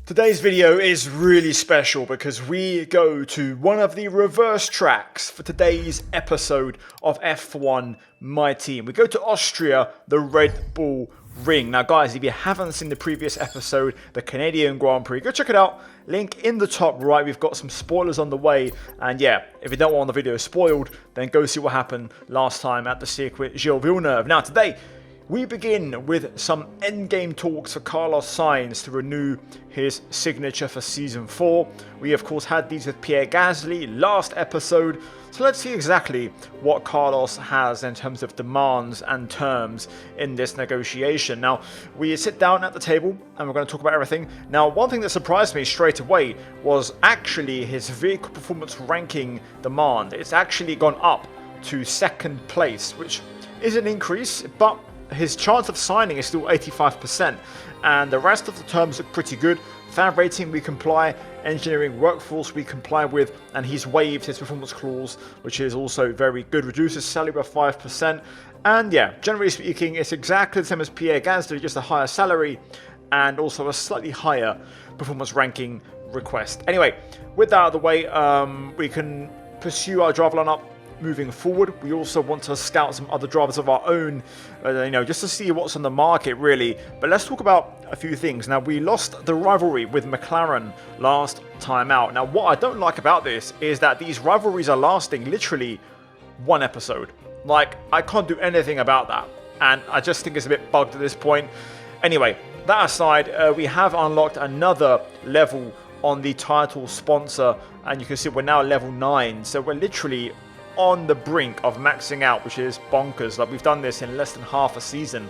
Today's video is really special because we go to one of the reverse tracks for today's episode of F1 My Team. We go to Austria, the Red Bull Ring. Now guys, if you haven't seen the previous episode, the Canadian Grand Prix, go check it out. Link in the top right. We've got some spoilers on the way. And yeah, if you don't want the video spoiled, then go see what happened last time at the circuit Gilles Villeneuve. Now today, we begin with some endgame talks for Carlos Sainz to renew his signature for Season 4. We of course had these with Pierre Gasly last episode, so let's see exactly what Carlos has in terms of demands and terms in this negotiation. Now, we sit down at the table and we're going to talk about everything. Now, one thing that surprised me straight away was actually his vehicle performance ranking demand. It's actually gone up to second place, which is an increase, but his chance of signing is still 85%, and the rest of the terms look pretty good. Fan rating we comply, engineering workforce we comply with, and he's waived his performance clause, which is also very good. Reduces salary by 5%, and yeah, generally speaking, it's exactly the same as Pierre Gasly, just a higher salary and also a slightly higher performance ranking request. Anyway, with that out of the way, we can pursue our driver lineup moving forward. We also want to scout some other drivers of our own, just to see what's on the market really. But let's talk about a few things. Now, we lost the rivalry with McLaren last time out. Now, what I don't like about this is that these rivalries are lasting literally one episode. Like, I can't do anything about that, and I just think it's a bit bugged at this point. Anyway, that aside, we have unlocked another level on the title sponsor, and you can see we're now level 9, so we're literally on the brink of maxing out, which is bonkers. Like, we've done this in less than half a season.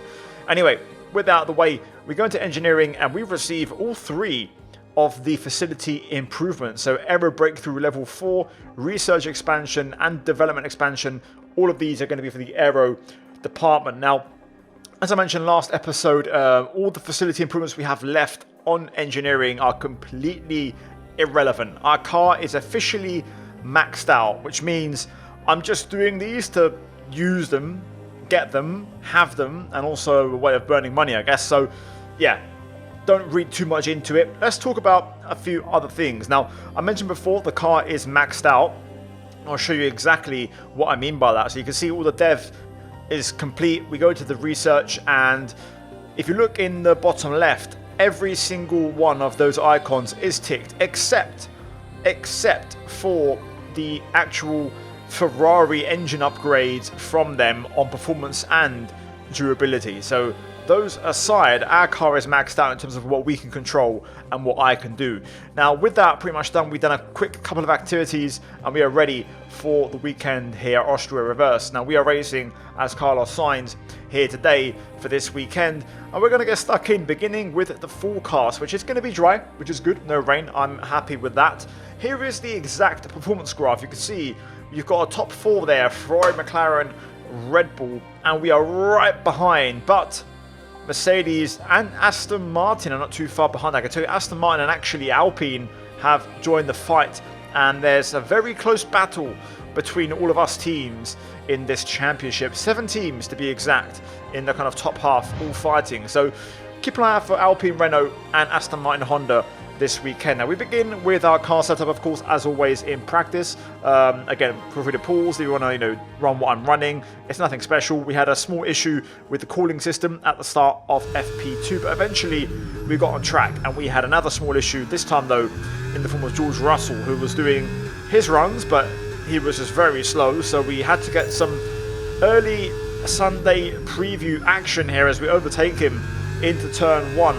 Anyway, with that out of the way, we go into engineering and we receive all 3 of the facility improvements. So aero breakthrough level 4, research expansion and development expansion. All of these are going to be for the aero department. Now, as I mentioned last episode, all the facility improvements we have left on engineering are completely irrelevant. Our car is officially maxed out, which means I'm just doing these to use them, get them, have them, and also a way of burning money, I guess. So, yeah, don't read too much into it. Let's talk about a few other things. Now, I mentioned before the car is maxed out. I'll show you exactly what I mean by that. So you can see all the dev is complete. We go to the research, and if you look in the bottom left, every single one of those icons is ticked, except for the actual Ferrari engine upgrades from them on performance and durability. So those aside, our car is maxed out in terms of what we can control and what I can do. Now, with that pretty much done, we've done a quick couple of activities and we are ready for the weekend here at Austria Reverse. Now, we are racing as Carlos Sainz here today for this weekend, and we're going to get stuck in, beginning with the forecast, which is going to be dry, which is good, no rain. I'm happy with that. Here is the exact performance graph. You can see you've got a top 4 there, Ferrari, McLaren, Red Bull, and we are right behind, but Mercedes and Aston Martin are not too far behind. I can tell you Aston Martin and actually Alpine have joined the fight, and there's a very close battle between all of us teams in this championship. 7 teams to be exact in the kind of top half, all fighting. So keep an eye out for Alpine, Renault and Aston Martin, Honda this weekend. Now, we begin with our car setup, of course, as always in practice. Again, feel free to pause if you want to, run what I'm running. It's nothing special. We had a small issue with the cooling system at the start of FP2, but eventually we got on track, and we had another small issue, this time though in the form of George Russell, who was doing his runs, but he was just very slow, so we had to get some early Sunday preview action here as we overtake him into turn 1.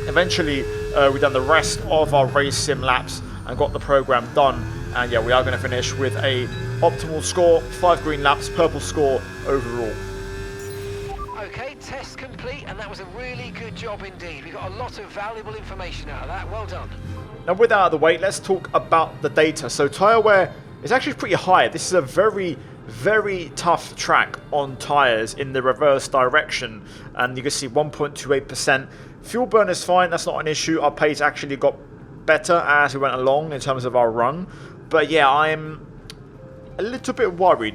Eventually, we've done the rest of our race sim laps and got the program done, and yeah, we are going to finish with a optimal score, 5 green laps, purple score overall. Okay, test complete, and that was a really good job indeed. We got a lot of valuable information out of that. Well done. Now, with that out of the way, let's talk about the data. So tyre wear is actually pretty high. This is a very tough track on tyres in the reverse direction, and you can see 1.28%. Fuel burn is fine, that's not an issue. Our pace actually got better as we went along in terms of our run, but yeah, I'm a little bit worried.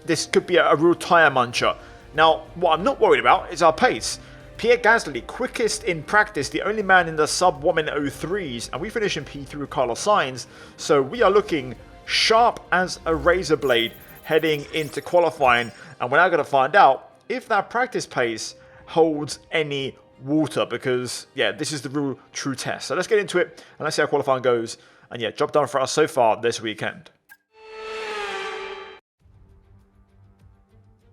This could be a real tyre muncher. Now, what I'm not worried about is our pace. Pierre Gasly, quickest in practice, the only man in the sub 1 minute 03s, and we finish in P3 with Carlos Sainz, so we are looking sharp as a razor blade heading into qualifying, and we're now going to find out if that practice pace holds any water, because yeah, this is the real true test. So let's get into it and let's see how qualifying goes, and yeah, job done for us so far this weekend.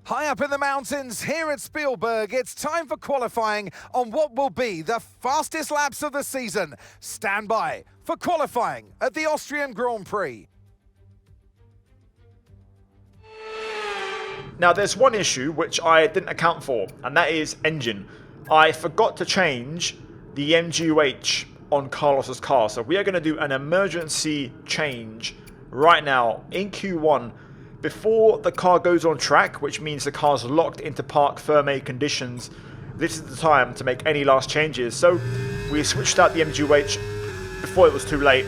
High up in the mountains here at Spielberg, it's time for qualifying on what will be the fastest laps of the season. Stand by for qualifying at the Austrian Grand Prix. Now there's one issue which I didn't account for, and that is engine. I forgot to change the MGUH on Carlos's car, so we are going to do an emergency change right now in Q1 before the car goes on track, which means the car's locked into parc fermé conditions. This is the time to make any last changes. So we switched out the MGUH before it was too late,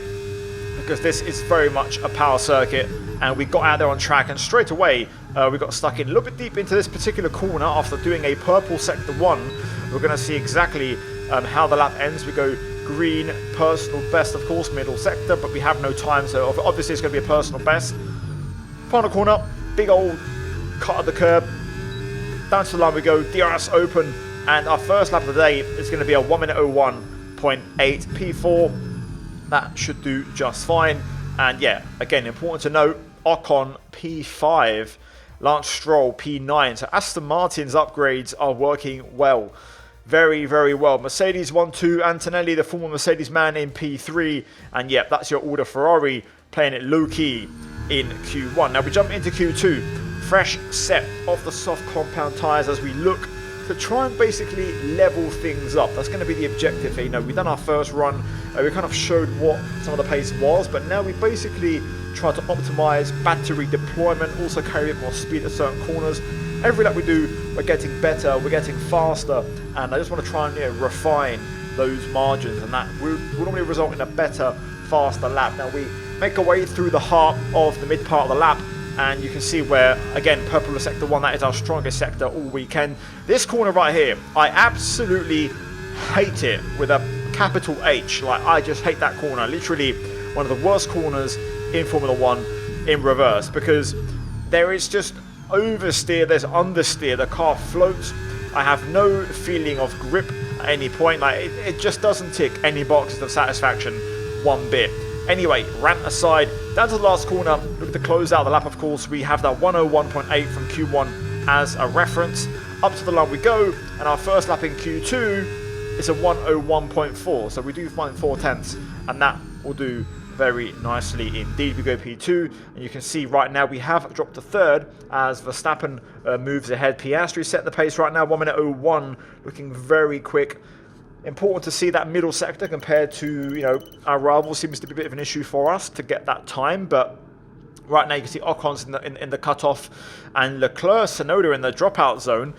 because this is very much a power circuit, and we got out there on track, and straight away we got stuck in a little bit deep into this particular corner after doing a purple sector 1. We're going to see exactly how the lap ends. We go green, personal best, of course, middle sector, but we have no time, so obviously it's going to be a personal best. Final corner, big old cut of the curb. Down to the line we go, DRS open, and our first lap of the day is going to be a 1 minute 01.8 P4. That should do just fine. And yeah, again, important to note, Ocon P5, Lance Stroll P9. So Aston Martin's upgrades are working well. Very, very well. Mercedes 1-2, Antonelli, the former Mercedes man, in P3. And yeah, that's your order. Ferrari playing it low-key in Q1. Now we jump into Q2. Fresh set of the soft compound tyres as we look to try and basically level things up. That's going to be the objective here. You know, we've done our first run. We kind of showed what some of the pace was, but now we basically try to optimize battery deployment, also carry a bit more speed at certain corners. Every lap we do, we're getting better, we're getting faster, and I just want to try and refine those margins, and that will normally result in a better, faster lap. Now we make our way through the heart of the mid part of the lap, and you can see where, again, purple sector 1, that is our strongest sector all weekend. This corner right here, I absolutely hate it with a capital H. Like, I just hate that corner. Literally one of the worst corners in Formula 1 in reverse, because there is just oversteer, there's understeer, the car floats. I have no feeling of grip at any point. Like, it just doesn't tick any boxes of satisfaction one bit. Anyway, rant aside, down to the last corner, look to close out the lap, of course. We have that 101.8 from Q1 as a reference. Up to the line we go, and our first lap in Q2 is a 101.4, so we do find 4 tenths, and that will do very nicely indeed. We go P2, and you can see right now we have dropped to third as Verstappen moves ahead. Piastri set the pace right now, 1 minute 01, looking very quick. Important to see that middle sector compared to, you know, our rival. Seems to be a bit of an issue for us to get that time, but right now you can see Ocon's in the cutoff, and Leclerc, Tsunoda in the dropout zone.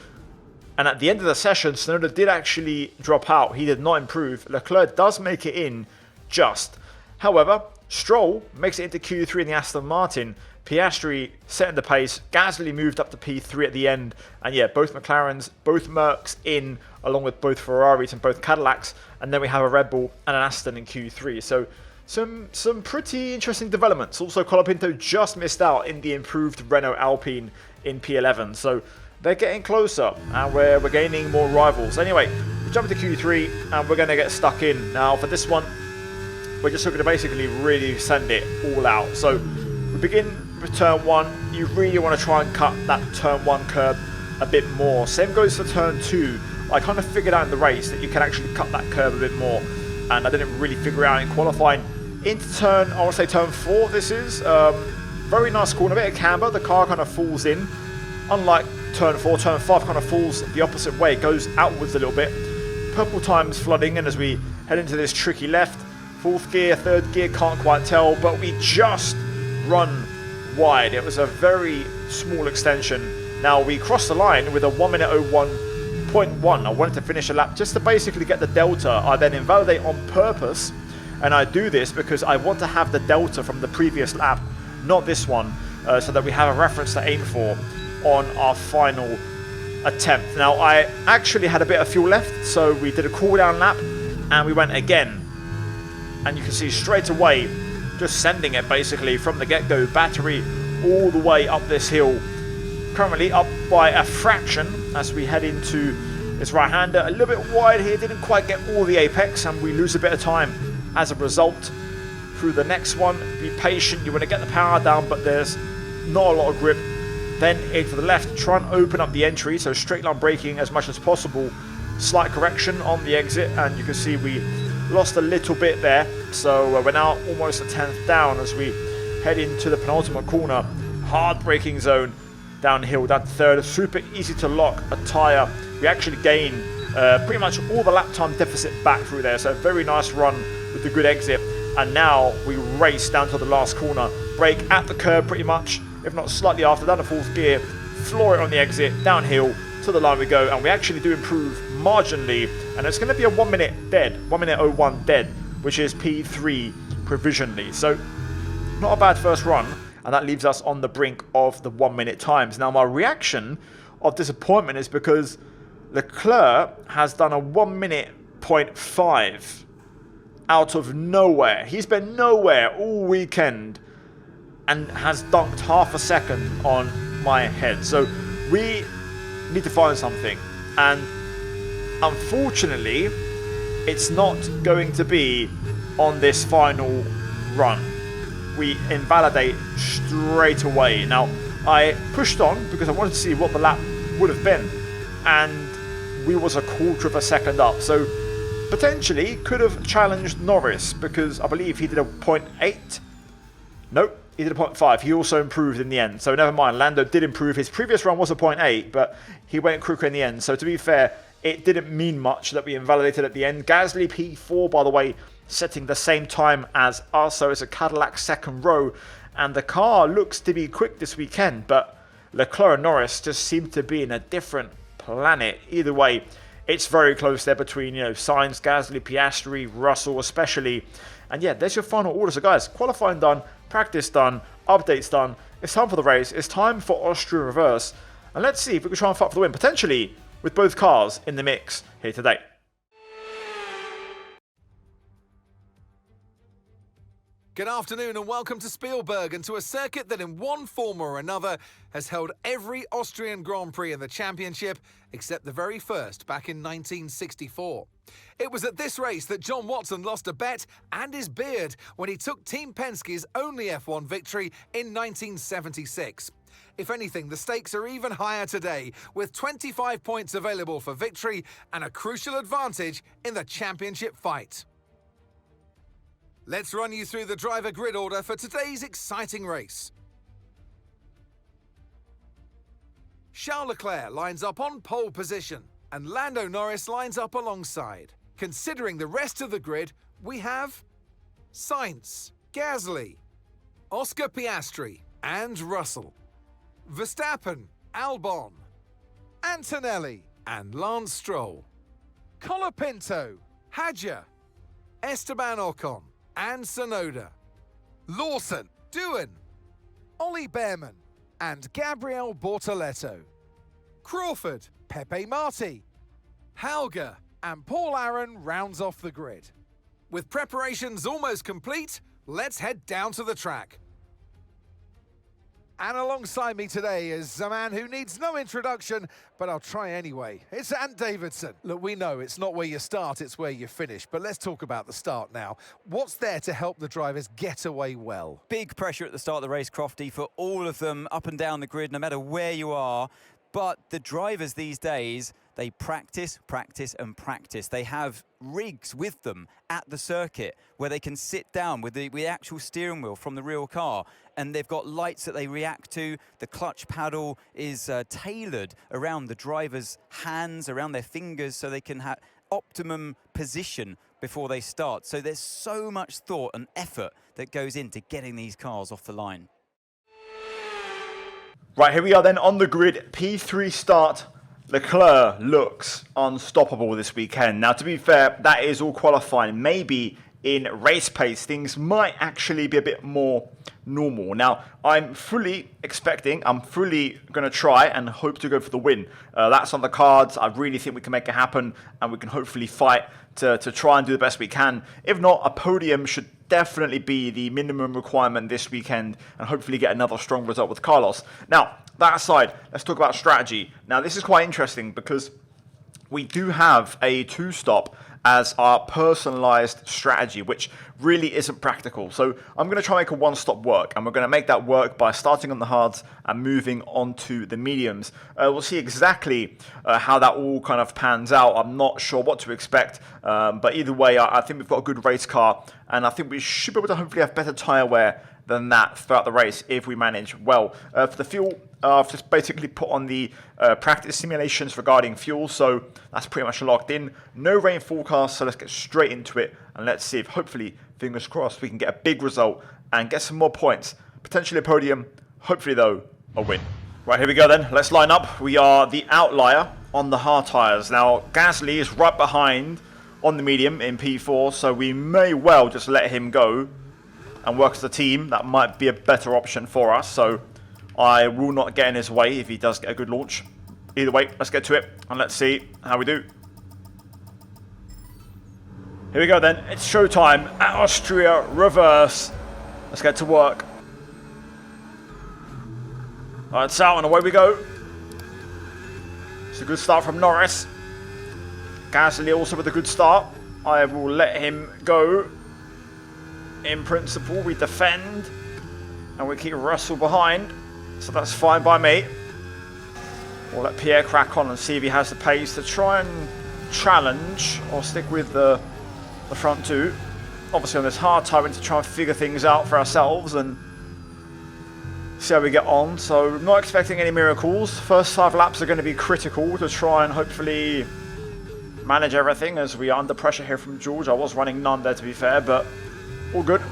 And at the end of the session, Tsunoda did actually drop out. He did not improve. Leclerc does make it in just. However, Stroll makes it into Q3 in the Aston Martin. Piastri setting the pace. Gasly moved up to P3 at the end. And yeah, both McLarens, both Mercs in, along with both Ferraris and both Cadillacs. And then we have a Red Bull and an Aston in Q3. So some pretty interesting developments. Also, Colapinto just missed out in the improved Renault Alpine in P11. So they're getting closer, and we're gaining more rivals. Anyway, we jump into Q3, and we're going to get stuck in. Now, for this one, we're just looking to basically really send it all out. So we begin with turn 1. You really want to try and cut that turn 1 curb a bit more. Same goes for turn 2. I kind of figured out in the race that you can actually cut that curb a bit more, and I didn't really figure it out in qualifying. Into turn, I want to say turn 4 this is. Very nice corner, a bit of camber. The car kind of falls in. Unlike turn 4, turn 5 kind of falls the opposite way. It goes outwards a little bit. Purple time's flooding in as we head into this tricky left. 4th gear, 3rd gear, can't quite tell, but we just run wide. It was a very small extension. Now we cross the line with a 1 minute 01.1. I wanted to finish a lap just to basically get the delta. I then invalidate on purpose, and I do this because I want to have the delta from the previous lap, not this one, so that we have a reference to aim for on our final attempt. Now, I actually had a bit of fuel left, so we did a cool-down lap, and we went again. And you can see straight away, just sending it basically from the get-go, battery all the way up this hill. Currently up by a fraction as we head into this right-hander. A little bit wide here, didn't quite get all the apex, and we lose a bit of time as a result. Through the next one, be patient, you want to get the power down, but there's not a lot of grip. Then into the left, try and open up the entry, so straight line braking as much as possible. Slight correction on the exit, and you can see we lost a little bit there. So we're now almost a 10th down as we head into the penultimate corner. Hard braking zone downhill, down to third. Super easy to lock a tyre. We actually gain pretty much all the lap time deficit back through there. So a very nice run with the good exit. And now we race down to the last corner. Brake at the curb pretty much, if not slightly after, down to fourth gear. Floor it on the exit, downhill, to the line we go. And we actually do improve marginally. And it's going to be a 1 minute dead, 1 minute 01 dead, which is P3 provisionally. So not a bad first run. And that leaves us on the brink of the 1 minute times. Now my reaction of disappointment is because Leclerc has done a 1 minute 0.5 out of nowhere. He's been nowhere all weekend and has dunked half a second on my head. So we need to find something. And unfortunately, it's not going to be on this final run. We invalidate straight away. Now, I pushed on because I wanted to see what the lap would have been. And we was a quarter of a second up. So potentially could have challenged Norris because I believe he did a 0.8. Nope, he did a 0.5. He also improved in the end. So never mind, Lando did improve. His previous run was a 0.8, but he went quicker in the end. So to be fair, it didn't mean much that we invalidated at the end. Gasly P4, by the way, setting the same time as us. So it's a Cadillac second row. And the car looks to be quick this weekend, but Leclerc and Norris just seem to be in a different planet. Either way, it's very close there between, Sainz, Gasly, Piastri, Russell especially. And yeah, there's your final order. So guys, qualifying done, practice done, updates done. It's time for the race. It's time for Austria Reverse. And let's see if we can try and fight for the win, potentially with both cars in the mix here today. Good afternoon and welcome to Spielberg and to a circuit that in one form or another has held every Austrian Grand Prix in the championship except the very first back in 1964. It was at this race that John Watson lost a bet and his beard when he took Team Penske's only F1 victory in 1976. If anything, the stakes are even higher today, with 25 points available for victory and a crucial advantage in the championship fight. Let's run you through the driver grid order for today's exciting race. Charles Leclerc lines up on pole position, and Lando Norris lines up alongside. Considering the rest of the grid, we have Sainz, Gasly, Oscar Piastri, and Russell, Verstappen, Albon, Antonelli, and Lance Stroll, Colapinto, Hadjar, Esteban Ocon, and Tsunoda, Lawson, Doohan, Ollie Behrman, and Gabriel Bortoleto, Crawford, Pepe Marti, Hauger, and Paul Aron rounds off the grid. With preparations almost complete, let's head down to the track. And alongside me today is a man who needs no introduction, but I'll try anyway. It's Ant Davidson. Look, we know it's not where you start, it's where you finish. But let's talk about the start now. What's there to help the drivers get away well? Big pressure at the start of the race, Crofty, for all of them up and down the grid, no matter where you are. But the drivers these days, they practice, practice and practice. They have rigs with them at the circuit where they can sit down with the actual steering wheel from the real car, and they've got lights that they react to. The clutch paddle is tailored around the driver's hands, around their fingers, so they can have optimum position before they start. So there's so much thought and effort that goes into getting these cars off the line. Right, here we are then on the grid. P3 start. Leclerc looks unstoppable this weekend. Now, to be fair, that is all qualifying. Maybe in race pace, things might actually be a bit more normal. Now, I'm fully going to try and hope to go for the win. That's on the cards. I really think we can make it happen, and we can hopefully fight to try and do the best we can. If not, a podium should definitely be the minimum requirement this weekend, and hopefully get another strong result with Carlos. Now, that aside, let's talk about strategy. Now, this is quite interesting because we do have a two-stop as our personalized strategy, which really isn't practical. So I'm going to try and make a one-stop work, and we're going to make that work by starting on the hards and moving on to the mediums. We'll see exactly how that all kind of pans out. I'm not sure what to expect, but either way, I think we've got a good race car, and I think we should be able to hopefully have better tyre wear than that throughout the race if we manage well. For the fuel, I've just basically put on the practice simulations regarding fuel, so that's pretty much locked in. No rain forecast, so let's get straight into it, and let's see if hopefully, fingers crossed, we can get a big result and get some more points. Potentially a podium, hopefully though, a win. Right, here we go then, let's line up. We are the outlier on the hard tyres. Now, Gasly is right behind on the medium in P4, so we may well just let him go and work as a team. That might be a better option for us, so I will not get in his way if he does get a good launch. Either way, let's get to it and let's see how we do. Here we go then, it's showtime at Austria Reverse. Let's get to work. Lights out and away we go. It's a good start from Norris. Gasly also with a good start. I will let him go. In principle, we defend and we keep Russell behind, so that's fine by me. We'll let Pierre crack on and see if he has the pace to try and challenge or stick with the front two. Obviously on this hard tyre, we need to try and figure things out for ourselves and see how we get on. So I'm not expecting any miracles. First 5 laps are going to be critical to try and hopefully manage everything, as we are under pressure here from George. I was running none there, to be fair, but all good.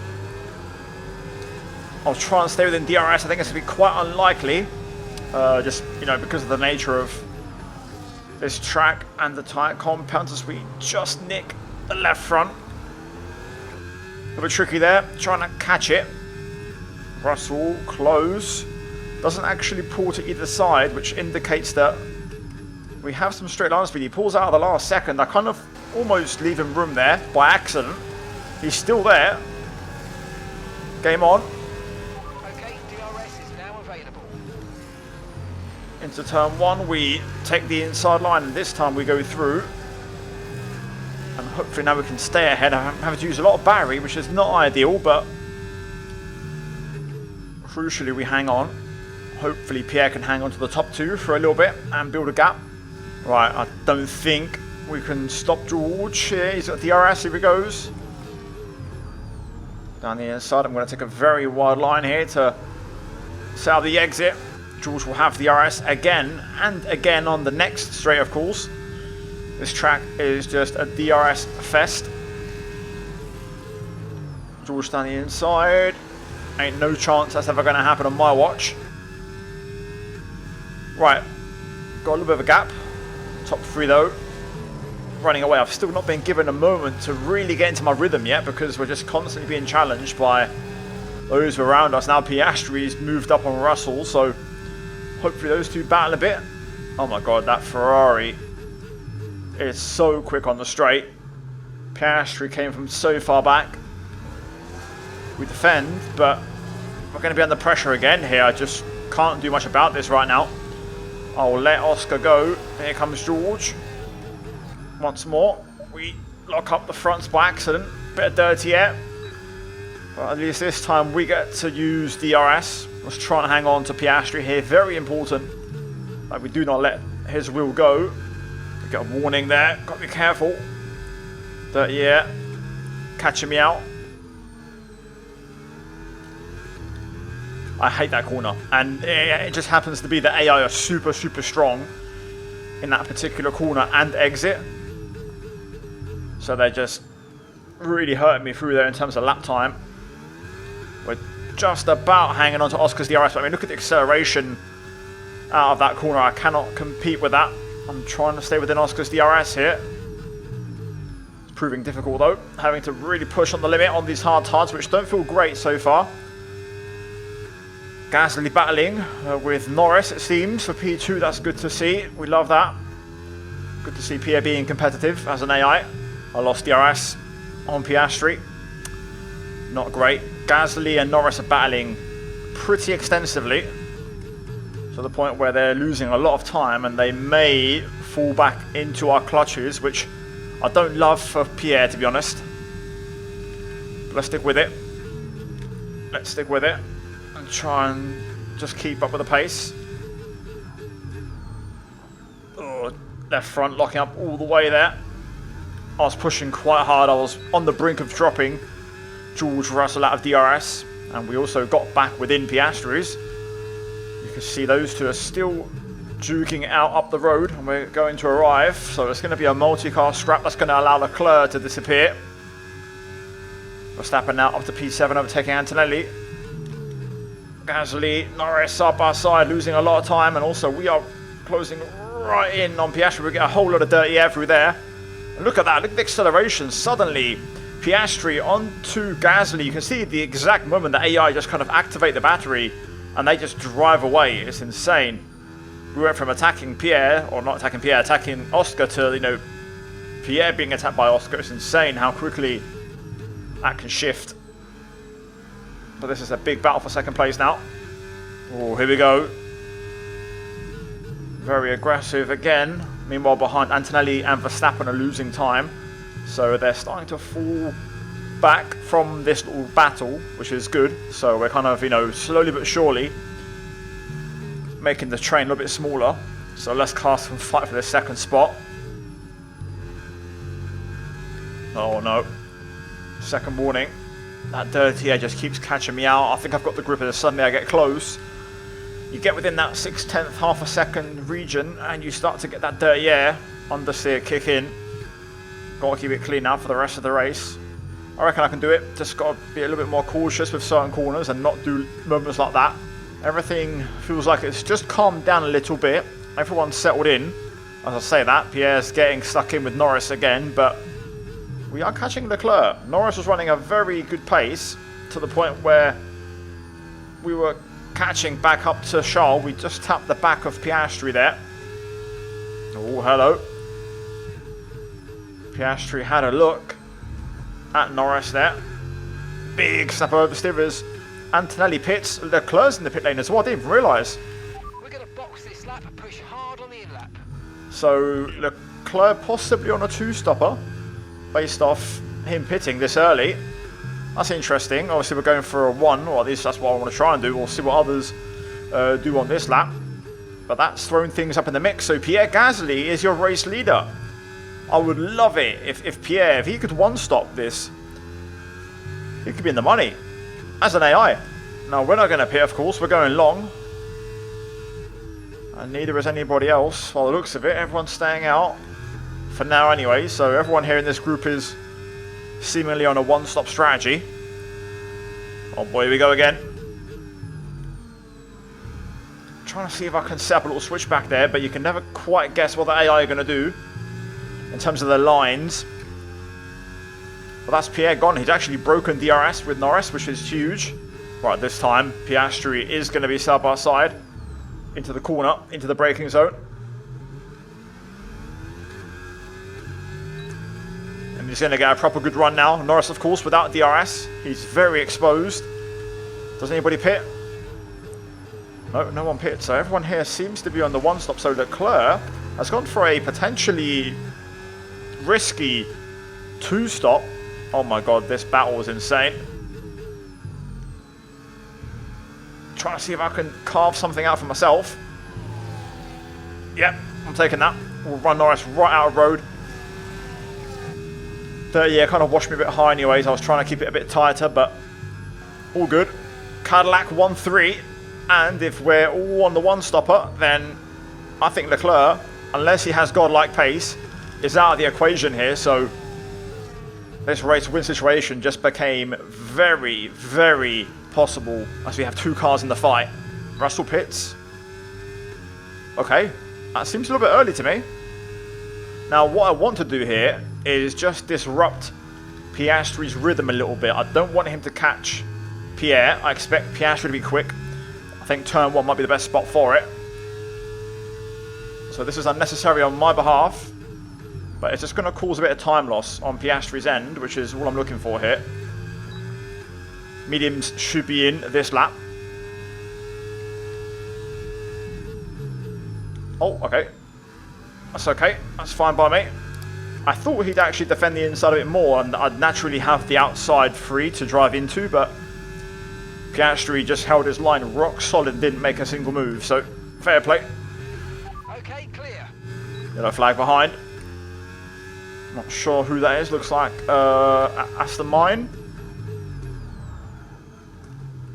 I'll try and stay within DRS. I think it's going to be quite unlikely, just, because of the nature of this track and the tyre compounds, as we just nick the left front. A bit tricky there, trying to catch it. Russell, close. Doesn't actually pull to either side, which indicates that we have some straight line speed. He pulls out at the last second. I kind of almost leave him room there by accident. He's still there. Game on. Okay, DRS is now available. Into turn 1, we take the inside line, and this time we go through. And hopefully now we can stay ahead. I'm having to use a lot of battery, which is not ideal, but crucially we hang on. Hopefully Pierre can hang on to the top 2 for a little bit and build a gap. Right, I don't think we can stop George here. He's got DRS, here he goes. Down the inside, I'm going to take a very wide line here to set up the exit. George will have the DRS again and again on the next straight, of course. This track is just a DRS fest. George down the inside. Ain't no chance that's ever going to happen on my watch. Right, got a little bit of a gap. Top 3 though. Running away. I've still not been given a moment to really get into my rhythm yet, because we're just constantly being challenged by those around us. Now Piastri's moved up on Russell, so hopefully those two battle a bit. Oh my god, that Ferrari is so quick on the straight. Piastri came from so far back. We defend, but we're going to be under pressure again here. I just can't do much about this right now. I'll let Oscar go. Here comes George. Once more, we lock up the fronts by accident. Bit of dirty air. But at least this time we get to use DRS. Let's try and hang on to Piastri here. Very important that we do not let his wheel go. We got a warning there. Got to be careful. Dirty air. Catching me out. I hate that corner. And it just happens to be that AI are super, super strong in that particular corner and exit. So they're just really hurting me through there in terms of lap time. We're just about hanging on to Oscar's DRS. But I mean, look at the acceleration out of that corner. I cannot compete with that. I'm trying to stay within Oscar's DRS here. Proving difficult though, having to really push on the limit on these hard tards, which don't feel great so far. Gasly battling with Norris, it seems, for P2. That's good to see. We love that. Good to see Pierre being competitive as an AI. I lost DRS on Piastri. Not great. Gasly and Norris are battling pretty extensively, to the point where they're losing a lot of time and they may fall back into our clutches, which I don't love for Pierre, to be honest. But let's stick with it. Let's stick with it and try and just keep up with the pace. Oh, left front locking up all the way there. I was pushing quite hard. I was on the brink of dropping George Russell out of DRS, and we also got back within Piastri's. You can see those two are still duking out up the road, and we're going to arrive. So it's going to be a multi-car scrap that's going to allow Leclerc to disappear. Verstappen now up to P7, overtaking Antonelli. Gasly, Norris up our side, losing a lot of time, and also we are closing right in on Piastri. We get a whole lot of dirty air through there. And look at that, look at the acceleration. Suddenly, Piastri onto Gasly. You can see the exact moment the AI just kind of activate the battery and they just drive away. It's insane. We went from attacking Pierre, or not attacking Pierre, attacking Oscar to, you know, Pierre being attacked by Oscar. It's insane how quickly that can shift. But this is a big battle for second place now. Oh, here we go. Very aggressive again. Meanwhile, behind Antonelli and Verstappen are losing time. So they're starting to fall back from this little battle, which is good. So we're kind of, you know, slowly but surely making the train a little bit smaller. So let's cast and fight for this second spot. Oh no. Second warning. That dirty air just keeps catching me out. I think I've got the grip and suddenly I get close. You get within that 6/10 half a second region and you start to get that dirty air. Understeer kick in. Got to keep it clean now for the rest of the race. I reckon I can do it. Just got to be a little bit more cautious with certain corners and not do movements like that. Everything feels like it's just calmed down a little bit. Everyone's settled in. As I say that, Pierre's getting stuck in with Norris again, but we are catching Leclerc. Norris was running a very good pace to the point where we were catching back up to Charles. We just tapped the back of Piastri there. Oh, hello. Piastri had a look at Norris there. Big snap over steerers. Antonelli pits. Leclerc's in the pit lane as well. I didn't even realise. We're going to box this lap and push hard on the in-lap. So Leclerc possibly on a two-stopper based off him pitting this early. That's interesting. Obviously we're going for a 1, or at least that's what I want to try and do. We'll see what others do on this lap. But that's thrown things up in the mix. So Pierre Gasly is your race leader. I would love it if Pierre, if he could one-stop this, he could be in the money as an AI. Now, we're not going to pit, of course. We're going long. And neither is anybody else. By the looks of it, everyone's staying out. For now, anyway. So everyone here in this group is seemingly on a one-stop strategy. Oh boy, here we go again. Trying to see if I can set up a little switch back there, but you can never quite guess what the AI are going to do in terms of the lines. But that's Pierre gone. He's actually broken DRS with Norris, which is huge. Right, this time Piastri is going to be side by side into the corner, into the braking zone. And he's going to get a proper good run now. Norris, of course, without DRS. He's very exposed. Does anybody pit? No, no one pit. So everyone here seems to be on the one-stop. So Leclerc has gone for a potentially risky two-stop. Oh my god, this battle was insane. Trying to see if I can carve something out for myself. Yep, I'm taking that. We'll run Norris right out of road. Yeah, kind of washed me a bit high anyways. I was trying to keep it a bit tighter, but all good. Cadillac 1-3. And if we're all on the one-stopper, then I think Leclerc, unless he has godlike pace, is out of the equation here. So this race win situation just became very, very possible as we have two cars in the fight. Russell pits. Okay, that seems a little bit early to me. Now what I want to do here is just disrupt Piastri's rhythm a little bit. I don't want him to catch Pierre. I expect Piastri to be quick. I think turn 1 might be the best spot for it. So this is unnecessary on my behalf, but it's just going to cause a bit of time loss on Piastri's end, which is all I'm looking for here. Mediums should be in this lap. Oh, okay. That's okay. That's fine by me. I thought he'd actually defend the inside a bit more and I'd naturally have the outside free to drive into, but Piastri just held his line rock solid and didn't make a single move, so fair play. Okay, clear. Yellow flag behind. Not sure who that is. Looks like Aston Martin.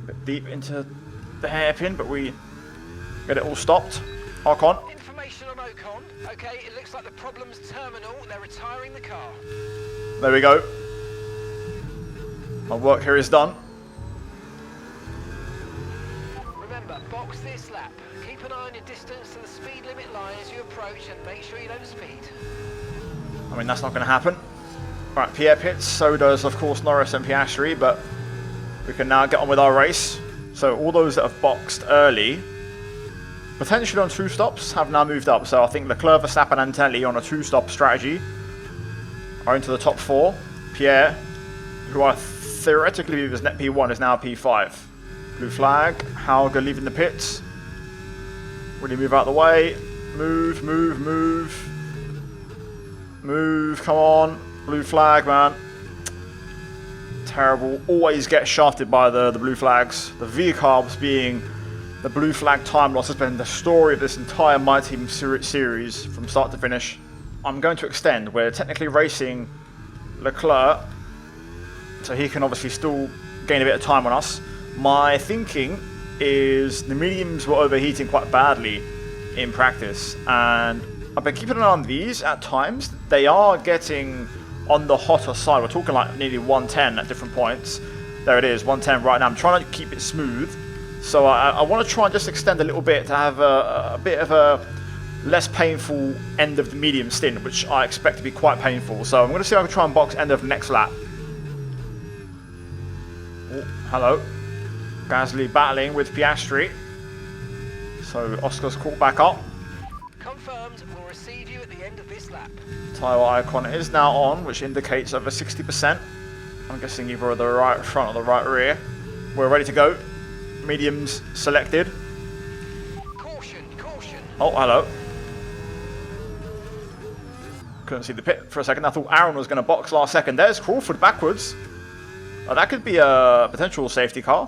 A bit deep into the hairpin, but we get it all stopped. Ocon. Information on Ocon. Okay, it looks like the problem's terminal. They're retiring the car. There we go. My work here is done. Remember, box this lap. Keep an eye on your distance to the speed limit line as you approach and make sure you don't speed. I mean, that's not going to happen. Right, Pierre pits, so does, of course, Norris and Piastri, but we can now get on with our race. So all those that have boxed early, potentially on 2 stops, have now moved up. So I think Leclerc, Verstappen and Antonelli on a 2-stop strategy are into the top 4. Pierre, who I theoretically believe is net P1, is now P5. Blue flag, Hauger leaving the pits. Really move out of the way. Move, move, move. Move, come on. Blue flag, man. Terrible. Always get shafted by the blue flags. The V-carbs being the blue flag time loss has been the story of this entire My Team series from start to finish. I'm going to extend. We're technically racing Leclerc, so he can obviously still gain a bit of time on us. My thinking is the mediums were overheating quite badly in practice, and I've been keeping an eye on these at times. They are getting on the hotter side. We're talking like nearly 110 at different points. There it is, 110 right now. I'm trying to keep it smooth. So I want to try and just extend a little bit to have a bit of a less painful end of the medium stint, which I expect to be quite painful. So I'm going to see if I can try and box end of next lap. Oh, hello. Gasly battling with Piastri. So Oscar's caught back up. Confirmed, we'll receive you at the end of this lap. Tyre icon is now on, which indicates over 60%. I'm guessing either the right front or the right rear. We're ready to go. Mediums selected. Caution, caution. Oh, hello. Couldn't see the pit for a second. I thought Aaron was going to box last second. There's Crawford backwards. That could be a potential safety car.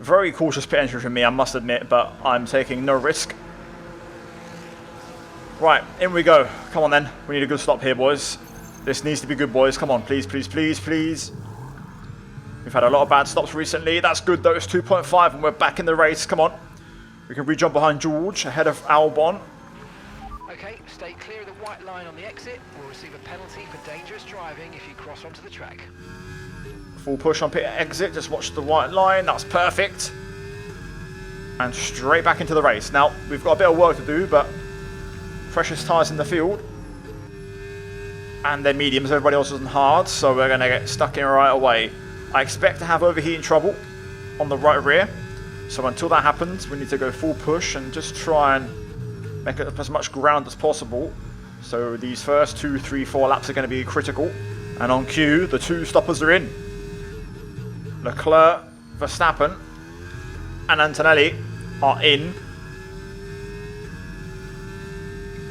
Very cautious pit entry from me, I must admit, but I'm taking no risk. Right, in we go. Come on then. We need a good stop here, boys. This needs to be good, boys. Come on, please, please, please, please. We've had a lot of bad stops recently. That's good, though. It's 2.5 and we're back in the race. Come on. We can re-jump behind George, ahead of Albon. Okay, stay clear of the white line on the exit. We'll receive a penalty for dangerous driving if you cross onto the track. Full push on pit exit. Just watch the white line. That's perfect. And straight back into the race. Now, we've got a bit of work to do, but freshest tyres in the field. And they're mediums. Everybody else is on hards, so we're going to get stuck in right away. I expect to have overheating trouble on the right rear. So until that happens, we need to go full push and just try and make up as much ground as possible. So these first 2, 3, 4 laps are going to be critical. And on cue, the 2 stoppers are in. Leclerc, Verstappen, and Antonelli are in.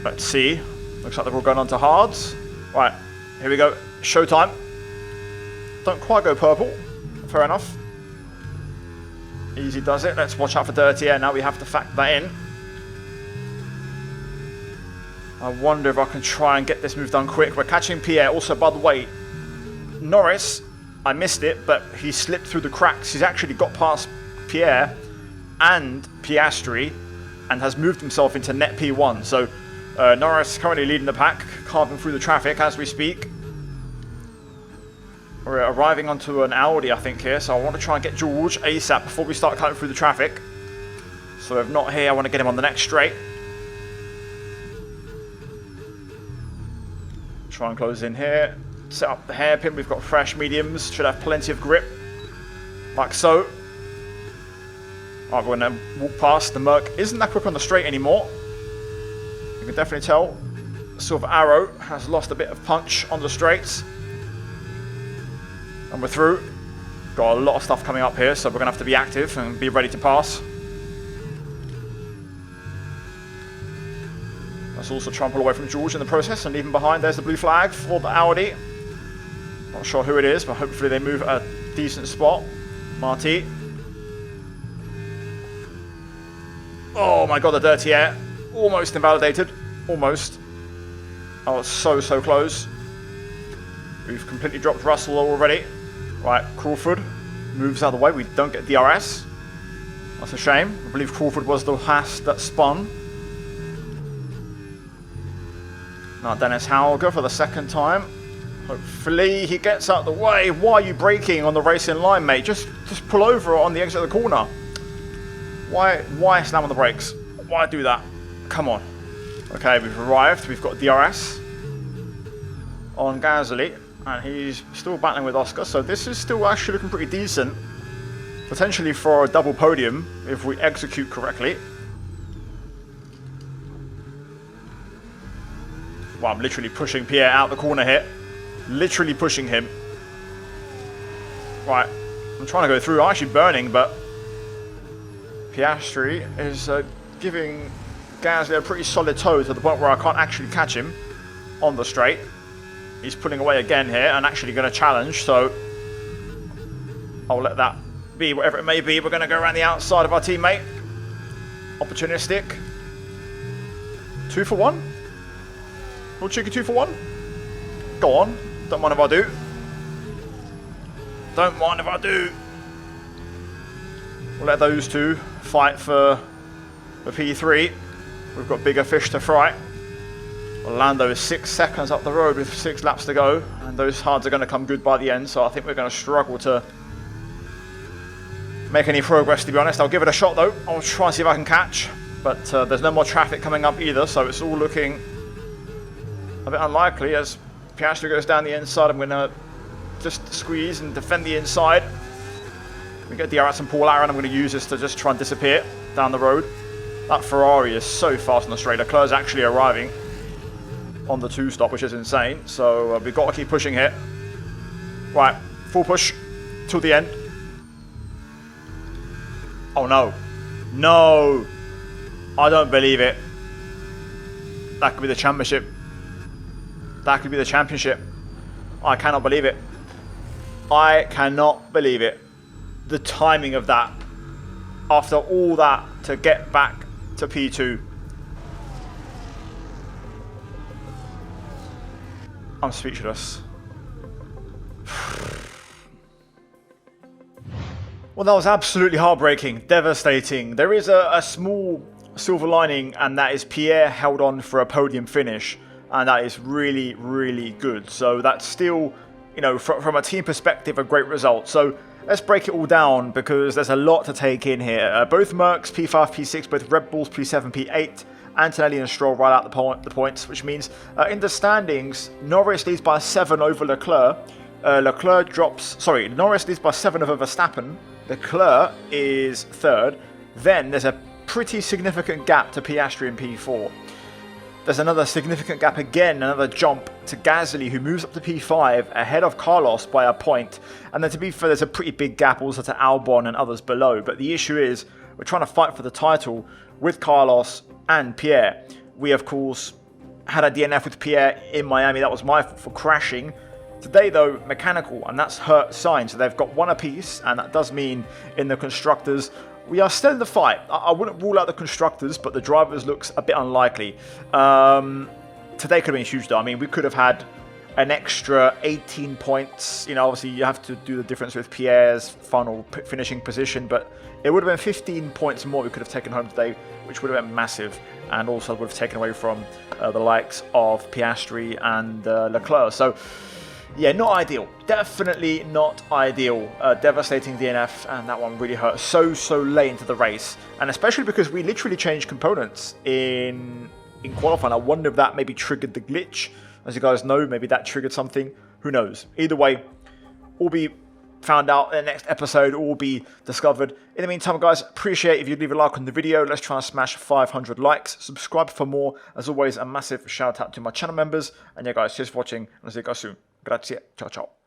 Let's see. Looks like they're all going on to hards. Right, here we go. Showtime. Don't quite go purple. Fair enough. Easy does it. Let's watch out for dirty air. Now we have to factor that in. I wonder if I can try and get this move done quick. We're catching Pierre. Also, by the way, Norris, I missed it, but he slipped through the cracks. He's actually got past Pierre and Piastri and has moved himself into net P1. So Norris currently leading the pack, carving through the traffic as we speak. We're arriving onto an Audi, I think, here, so I want to try and get George ASAP before we start cutting through the traffic. So if not here, I want to get him on the next straight. Try and close in here. Set up the hairpin. We've got fresh mediums. Should have plenty of grip. Like so. Alright, we're going to walk past. The Merc isn't that quick on the straight anymore. You can definitely tell. Silver Arrow has lost a bit of punch on the straights. And we're through. Got a lot of stuff coming up here, so we're going to have to be active and be ready to pass. Let's also trample away from George in the process and leave him behind. There's the blue flag for the Audi. Not sure who it is, but hopefully they move a decent spot. Marty. Oh my god, the dirty air. Almost invalidated. Almost. Oh, it's so close. We've completely dropped Russell already. Right, Crawford moves out of the way. We don't get DRS. That's a shame. I believe Crawford was the Haas that spun. Now Dennis Hauger for the second time. Hopefully he gets out of the way. Why are you braking on the racing line, mate? Just pull over on the exit of the corner. Why slam on the brakes? Why do that? Come on. Okay, we've arrived. We've got DRS on Gasly, and he's still battling with Oscar. So this is still actually looking pretty decent. Potentially for a double podium if we execute correctly. Well, I'm literally pushing Pierre out the corner here. Literally pushing him. Right. I'm trying to go through. I'm actually burning, but Piastri is giving Gasly a pretty solid toe to the point where I can't actually catch him on the straight. He's pulling away again here and actually going to challenge, so I'll let that be whatever it may be. We're going to go around the outside of our teammate. Opportunistic. 2 for 1? Little cheeky 2 for 1? Go on. Don't mind if I do. Don't mind if I do. We'll let those two fight for the P3. We've got bigger fish to fry. Lando is 6 seconds up the road with 6 laps to go, and those hards are going to come good by the end, so I think we're going to struggle to make any progress, to be honest. I'll give it a shot though. I'll try and see if I can catch, but there's no more traffic coming up either, so it's all looking a bit unlikely. As Piastri goes down the inside, I'm going to just squeeze and defend the inside. We get DRS and Paul Aaron. I'm going to use this to just try and disappear down the road. That Ferrari is so fast on the straight. Leclerc's actually arriving on the 2-stop, which is insane. So we've got to keep pushing here. Right, full push till the end. Oh no. No! I don't believe it. That could be the championship. That could be the championship. I cannot believe it. I cannot believe it. The timing of that. After all that, to get back to P2. I'm speechless. Well, that was absolutely heartbreaking, devastating. There is a small silver lining, and that is Pierre held on for a podium finish, and that is really, really good. So that's still, you know, from a team perspective, a great result. So let's break it all down, because there's a lot to take in here. Both Mercs, P5, P6, both Red Bulls, P7, P8. Antonelli and Stroll right out the points, which means in the standings, Norris leads by 7 over Leclerc. Norris leads by 7 over Verstappen. Leclerc is 3rd. Then there's a pretty significant gap to Piastri in P4. There's another significant gap again, another jump to Gasly, who moves up to P5 ahead of Carlos by a point. And then to be fair, there's a pretty big gap also to Albon and others below. But the issue is, we're trying to fight for the title with Carlos and Pierre. We, of course, had a DNF with Pierre in Miami. That was my fault for crashing. Today, though, mechanical, and that's hurt Sainz. So they've got 1 apiece, and that does mean in the Constructors, we are still in the fight. I wouldn't rule out the Constructors, but the Drivers looks a bit unlikely. Today could have been huge, though. I mean, we could have had an extra 18 points. You know, obviously, you have to do the difference with Pierre's final finishing position, but it would have been 15 points more we could have taken home today, which would have been massive, and also would have taken away from the likes of Piastri and Leclerc. So, yeah, not ideal. Definitely not ideal. Devastating DNF, and that one really hurt so late into the race. And especially because we literally changed components in qualifying. I wonder if that maybe triggered the glitch as you guys know, maybe that triggered something. Who knows? Either way, will be found out in the next episode, or will be discovered. In the meantime, guys, appreciate if you leave a like on the video. Let's try and smash 500 likes. Subscribe for more. As always, a massive shout out to my channel members. And yeah, guys, cheers for watching, and I'll see you guys soon. Grazie. Ciao, ciao.